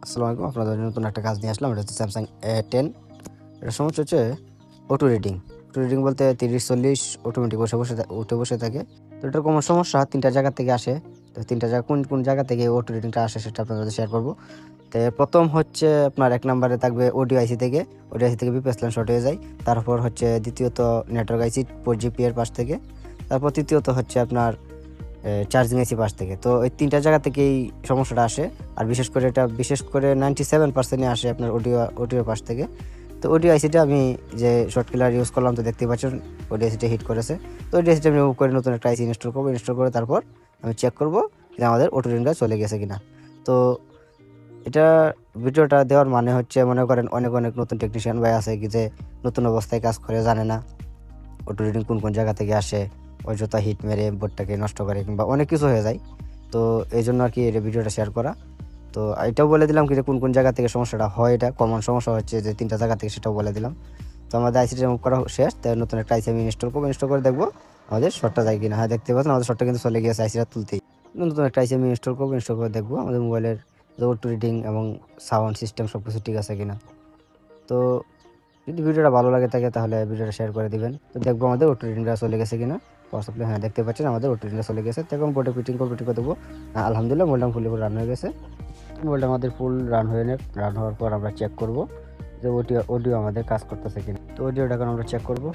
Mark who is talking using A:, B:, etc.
A: আসসালামু আলাইকুম। আপনাদের জন্য নতুন একটা কাজ নিয়ে আসলাম। এটা হচ্ছে স্যামসাং A10। এটার সমস্যা হচ্ছে অটো রিডিং। অটো রিডিং বলতে 30-40 অটোমেটিক উঠে বসে থাকে। তো এটার কোনো সমস্যা 3টা জায়গা থেকে আসে। তো 3টা জায়গা কোন জায়গা থেকে অটো রিডিংটা আসে সেটা আপনাদের সাথে শেয়ার করব। তো প্রথম হচ্ছে আপনার 1 নম্বরে থাকবে অডিও আইসি থেকে। অডিও আইসি থেকে বিপিএস লাইন শর্ট হয়ে যায়। তারপর হচ্ছে দ্বিতীয়ত নেটওয়ার্ক আইসি 4GP এর পাশ থেকে। তারপর তৃতীয়ত হচ্ছে আপনার চার্জিং আইসি পাশ থেকে। তো এই 3টা জায়গা থেকেই সমস্যাটা আসে। আর বিশেষ করে 97% আসে আপনার অডিও পাশ থেকে। তো অডিও আইসিটা আমি যে শর্ট কিলার ইউজ করলাম, তো দেখতেই পাচ্ছেন অডিও আইসিটা হিট করেছে। তো অডিও আইসিটা আমি রিমুভ করে নতুন একটা আইসি ইনস্টল করবো। ইনস্টল করে তারপর আমি চেক করবো যে আমাদের অটো রিডিংটা চলে গেছে কিনা। তো এটা ভিডিওটা দেওয়ার মানে হচ্ছে, মনে করেন অনেক নতুন টেকনিশিয়ান ভাই আছে কি যে নতুন অবস্থায় কাজ করে জানে না অটো রিডিং কোন জায়গা থেকে আসে, অযথা হিট মেরে বোর্ডটাকে নষ্ট করে কিংবা অনেক কিছু হয়ে যায়। তো এই জন্য আর কি এই ভিডিওটা শেয়ার করা। তো এটাও বলে দিলাম কি যে কোন জায়গা থেকে সমস্যাটা হয়। এটা কমন সমস্যা হচ্ছে যে 3টা জায়গা থেকে, সেটাও বলে দিলাম। তো আমাদের আইসিটা রিমুভ করা শেষ। তাই নতুন একটা আইসি আমি ইনস্টল করবো। ইনস্টল করে দেখবো আমাদের শর্টটা যায় কিনা। হ্যাঁ, দেখতে পাচ্ছেন আমাদের শর্টটা কিন্তু চলে গিয়েছে আইসিটা তুলতেই। নতুন একটা আইসি আমি ইনস্টল করবো। ইনস্টল করে দেখবো আমাদের মোবাইলের অটো রিডিং এবং সাউন্ড সিস্টেম সব কিছু ঠিক আছে কিনা। তো যদি ভিডিওটা ভালো লাগে থাকে তাহলে ভিডিওটা শেয়ার করে দিবেন। তো দেখবো আমাদের অটো রিডিংটা চলে গেছে কিনা। হোয়াটসঅ্যাপে হ্যাঁ, দেখতে পাচ্ছেন আমাদের অটো রিডিংটা চলে গেছে। তো এখন বোর্ডে ফিটিং করে দেবো। আলহামদুলিল্লাহ মোবাইলটা ফুল রান হয়ে গেছে। মোবাইলটা আমাদের ফুল রান হওয়ার পর আমরা চেক করব যে অডিও আমাদের কাজ করতেছে কিনা। তো অডিওটা এখন আমরা চেক করব।